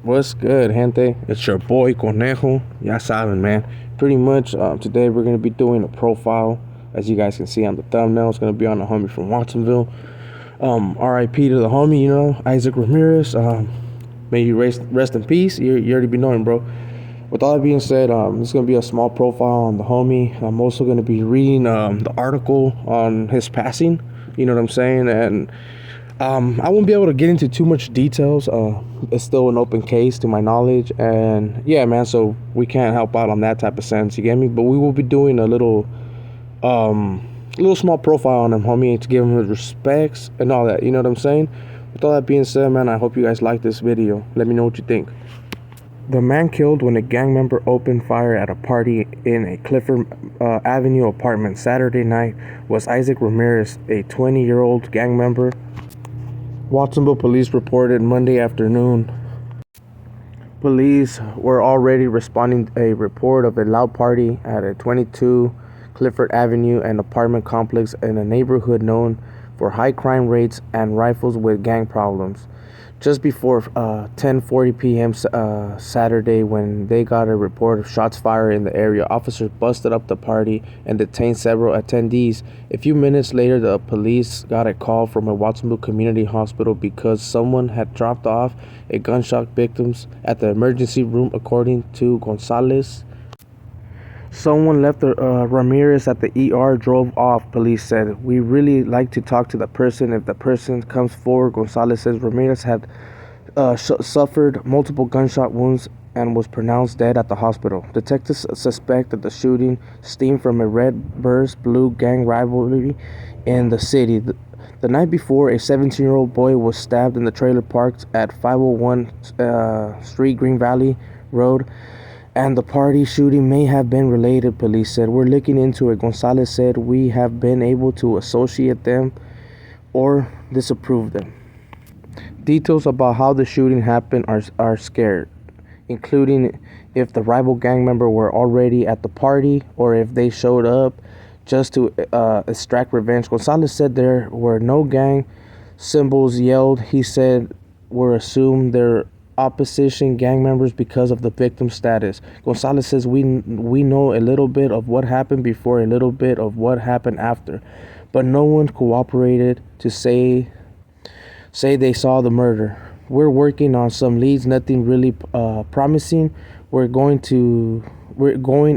What's good, gente? It's your boy Conejo. Ya saben, man. Pretty much, today we're gonna be doing a profile. As you guys can see on the thumbnail, it's gonna be on a homie from Watsonville. R.I.P. to the homie, Isaac Ramirez. May you rest in peace. You already be knowing, bro. With all that being said, it's gonna be a small profile on the homie. I'm also gonna be reading the article on his passing. You know what I'm saying? And I won't be able to get into too much details. It's still an open case to my knowledge, and yeah, man. So we can't help out on that type of sense. You get me? But we will be doing a little small profile on him, homie, to give him his respects and all that. You know what I'm saying? With all that being said, man, I hope you guys like this video. Let me know what you think. The man killed when a gang member opened fire at a party in a Clifford Avenue apartment Saturday night was Isaac Ramirez, a 20-year-old gang member. Watsonville police reported Monday afternoon. Police were already responding to a report of a loud party at a 22 Clifford Avenue, an apartment complex in a neighborhood known for high crime rates and rifles with gang problems. Just before 10:40 p.m. Saturday, when they got a report of shots fired in the area, officers busted up the party and detained several attendees. A few minutes later, the police got a call from a Watsonville Community Hospital because someone had dropped off a gunshot victims at the emergency room, according to Gonzalez. Someone left Ramirez at the ER, drove off, police said. We really like to talk to the person. If the person comes forward, Gonzalez says Ramirez had suffered multiple gunshot wounds and was pronounced dead at the hospital. Detectives suspect that the shooting stemmed from a red versus blue gang rivalry in the city. The night before, a 17-year-old boy was stabbed in the trailer parked at 501 Street, Green Valley Road, and the party shooting may have been related, police said. We're looking into it. Gonzalez said we have been able to associate them or disapprove them. Details about how the shooting happened are scarce, including if the rival gang member were already at the party or if they showed up just to extract revenge. Gonzalez said there were no gang symbols yelled. He said were assumed they're opposition gang members because of the victim status. Gonzalez says we know a little bit of what happened before, a little bit of what happened after, but no one cooperated to say they saw the murder. We're working on some leads, nothing really promising. We're going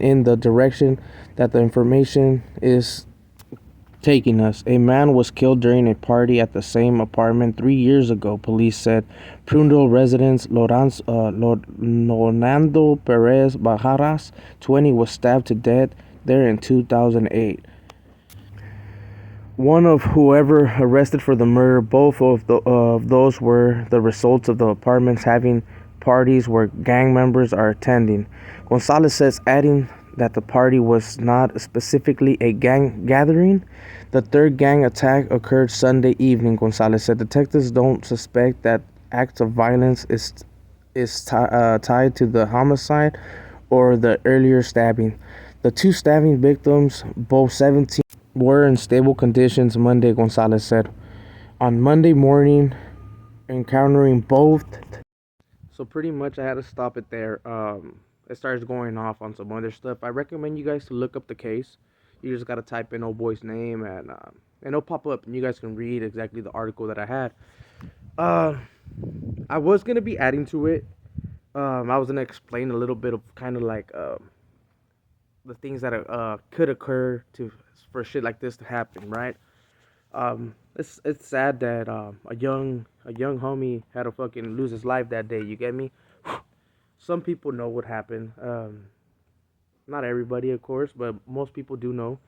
in the direction that the information is taking us. A man was killed during a party at the same apartment 3 years ago, police said. Prundle resident Lonando Perez Bajaras, 20, was stabbed to death there in 2008. One of whoever arrested for the murder, both of those were the results of the apartments having parties where gang members are attending. Gonzalez says, adding that the party was not specifically a gang gathering. The third gang attack occurred Sunday evening, Gonzalez said. Detectives don't suspect that acts of violence is tied to the homicide or the earlier stabbing. The two stabbing victims, both 17, were in stable conditions Monday, Gonzalez said. On Monday morning, encountering both. So pretty much I had to stop it there. It starts going off on some other stuff. I recommend you guys to look up the case. You just gotta type in old boy's name and it'll pop up and you guys can read exactly the article that I had. Uh, I was gonna be adding to it. I was gonna explain a little bit of kind of like the things that could occur to for shit like this to happen, right? It's sad that a young homie had to fucking lose his life that day. You get me? Some people know what happened. Not everybody, of course, but most people do know,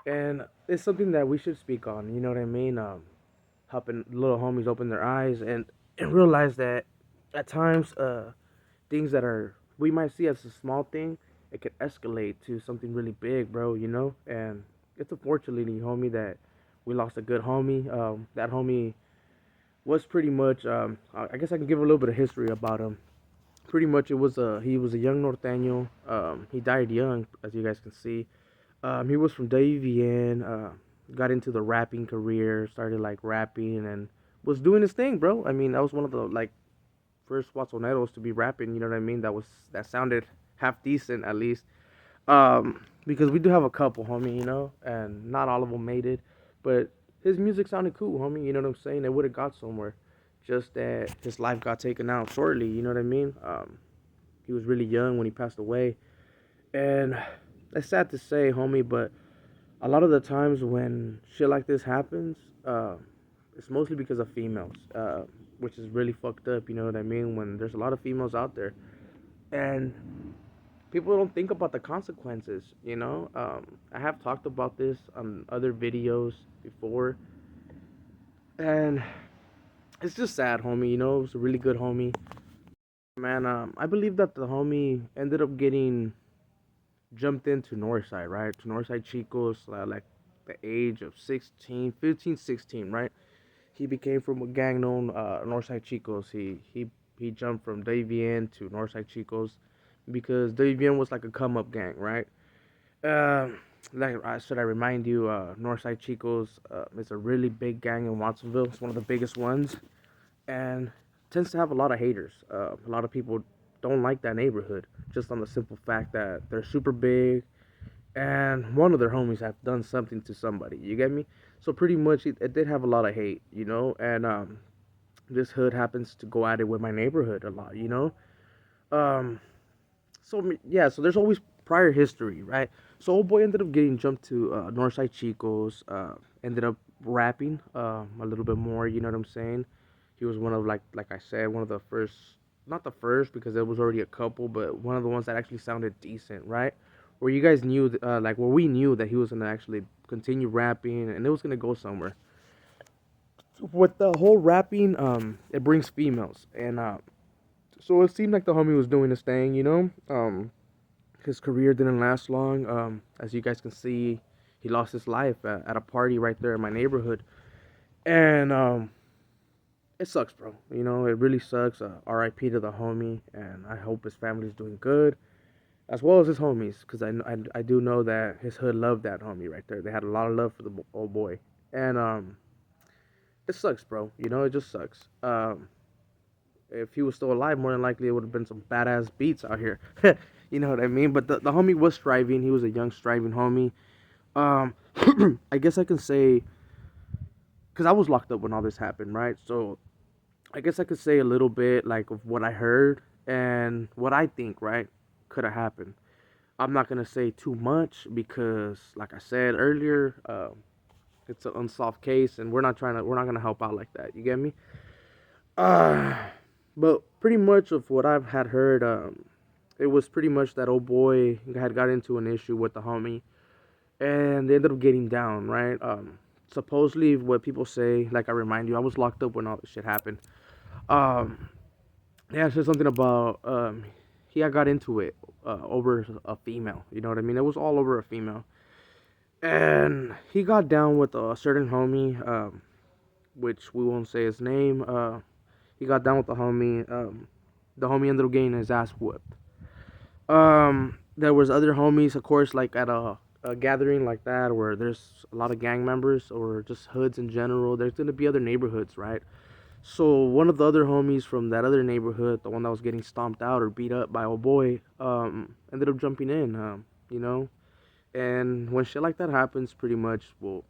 and it's something that we should speak on. You know what I mean? Helping little homies open their eyes and realize that at times, things that are we might see as a small thing, it could escalate to something really big, bro. And it's unfortunately, homie, that we lost a good homie. That homie was pretty much. I guess I can give a little bit of history about him. Pretty much, he was a young norteño. He died young, as you guys can see. He was from WVN. Got into the rapping career. Started like rapping and was doing his thing, bro. I mean, that was one of the like first Guasoneros to be rapping. You know what I mean? That sounded half decent at least. Because we do have a couple, homie, and not all of them made it, but his music sounded cool, homie. You know what I'm saying? It would have got somewhere, just that his life got taken out shortly. You know what I mean? He was really young when he passed away, and it's sad to say, homie, but a lot of the times when shit like this happens, it's mostly because of females, which is really fucked up. You know what I mean? When there's a lot of females out there, and people don't think about the consequences. I have talked about this on other videos before, and it's just sad, homie. It was a really good homie, man. I believe that the homie ended up getting jumped into Northside, right? To Northside Chicos, like the age of 16, 15, 16, right? He became from a gang known Northside Chicos. He jumped from Davian to Northside Chicos because Davian was like a come up gang, right? Like should I remind you, Northside Chicos is a really big gang in Watsonville. It's one of the biggest ones, and tends to have a lot of haters. A lot of people don't like that neighborhood just on the simple fact that they're super big, and one of their homies have done something to somebody. You get me? So pretty much it did have a lot of hate. And this hood happens to go at it with my neighborhood a lot. Um, yeah, so there's always prior history, right? So old boy ended up getting jumped to Northside Chicos. Ended up rapping a little bit more. You know what I'm saying? He was one of like I said, one of the first, not the first because there was already a couple, but one of the ones that actually sounded decent, right? Where you guys knew, where we knew that he was gonna actually continue rapping and it was gonna go somewhere. With the whole rapping, it brings females, and so it seemed like the homie was doing his thing. His career didn't last long. As you guys can see, he lost his life at a party right there in my neighborhood, and it sucks, bro. It really sucks. R.I.P. to the homie, and I hope his family's doing good, as well as his homies, because I do know that his hood loved that homie right there. They had a lot of love for the old boy, and it sucks, bro. It just sucks. If he was still alive, more than likely it would have been some badass beats out here. You know what I mean? But the homie was striving. He was a young striving homie. Um, I guess I can say, because I was locked up when all this happened, right? So I guess I could say a little bit like of what I heard and what I think, right, could have happened. I'm not gonna say too much because, like I said earlier, it's an unsolved case, and we're not gonna help out like that. You get me? Uh, but pretty much of what I've had heard, it was pretty much that old boy had got into an issue with the homie, and they ended up getting down, right? Supposedly, what people say, like I remind you, I was locked up when all this shit happened. Um, yeah, said something about he had got into it over a female. You know what I mean? It was all over a female, and he got down with a certain homie, which we won't say his name. He got down with the homie. The homie ended up getting his ass whipped. There was other homies, of course, like at a gathering like that where there's a lot of gang members or just hoods in general. There's gonna be other neighborhoods, right? So one of the other homies from that other neighborhood, the one that was getting stomped out or beat up by old boy, ended up jumping in. You know, and when shit like that happens, pretty much, well,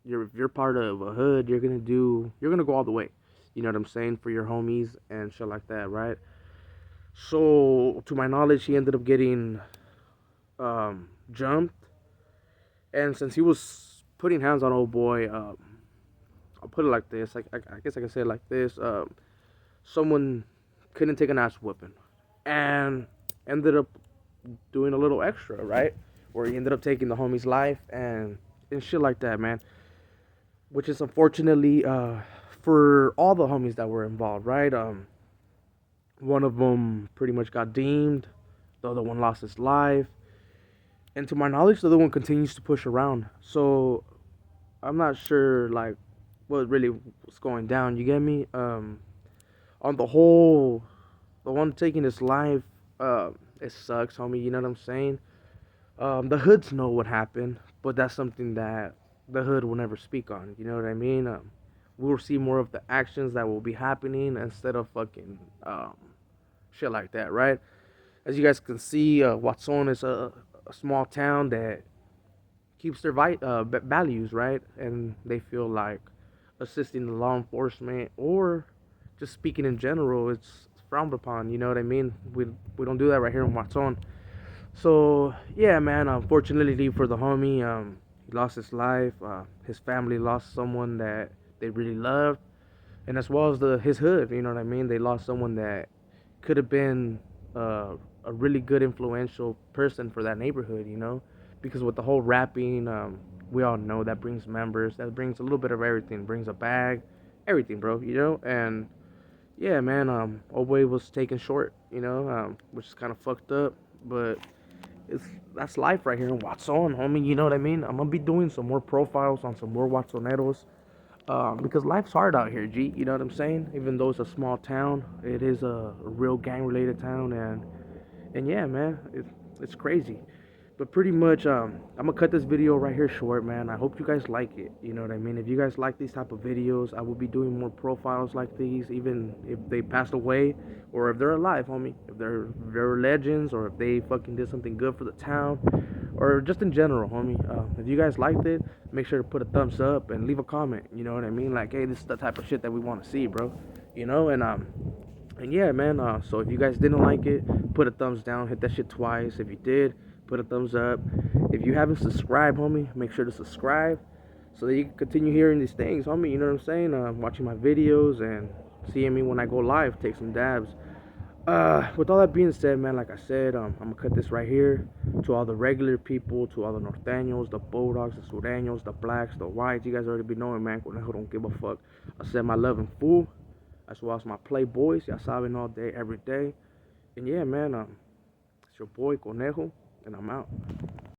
if you're part of a hood, you're gonna go all the way. You know what I'm saying, for your homies and shit like that, right? So to my knowledge, he ended up getting jumped, and since he was putting hands on old boy, I'll put it like this. I guess I can say it like this. Someone couldn't take an ass whipping, and ended up doing a little extra, right? Where he ended up taking the homie's life and shit like that, man. Which is unfortunately for all the homies that were involved, right? One of them pretty much got deemed. The other one lost his life, and to my knowledge, the other one continues to push around. So I'm not sure like what really was going down. You get me? On the whole, the one taking his life, it sucks, homie. You know what I'm saying? The hoods know what happened, but that's something that the hood will never speak on. You know what I mean? we'll see more of the actions that will be happening instead of fucking shit like that, right? As you guys can see, Watson is a small town that keeps their values, right? And they feel like assisting the law enforcement or just speaking in general, it's frowned upon. You know what I mean? We don't do that right here in Watson. So yeah, man. Unfortunately for the homie, he lost his life. His family lost someone that they really loved, and as well as his hood. You know what I mean? They lost someone that could have been a really good influential person for that neighborhood. You know, because with the whole rapping, we all know that brings members. That brings a little bit of everything. Brings a bag, everything, bro. You know, and yeah, man. Old boy was taken short. You know, which is kind of fucked up, but it's that's life right here in Watson, homie. You know what I mean? I'm gonna be doing some more profiles on some more Watsoneros, because life's hard out here, G. You know what I'm saying? Even though it's a small town, it is a real gang-related town, and yeah, man, it's crazy. But pretty much, I'm gonna cut this video right here short, man. I hope you guys like it. You know what I mean? If you guys like these type of videos, I will be doing more profiles like these, even if they passed away or if they're alive, homie. If they're legends or if they fucking did something good for the town, or just in general, homie. If you guys liked it, make sure to put a thumbs up and leave a comment. You know what I mean? Like, hey, this is the type of shit that we want to see, bro. You know, and yeah, man. So if you guys didn't like it, put a thumbs down. Hit that shit twice. If you did, put a thumbs up. If you haven't subscribed, homie, make sure to subscribe so that you can continue hearing these things, homie. You know what I'm saying? Watching my videos and seeing me when I go live, take some dabs. With all that being said, man, like I said, I'm gonna cut this right here. To all the regular people, to all the Norteños, the Bulldogs, the Sureños, the Blacks, the Whites, you guys already be knowing, man. Conejo don't give a fuck. I said my love in full, as well as my playboys. Y'all saben all day, every day. And yeah, man, it's your boy Conejo, and I'm out.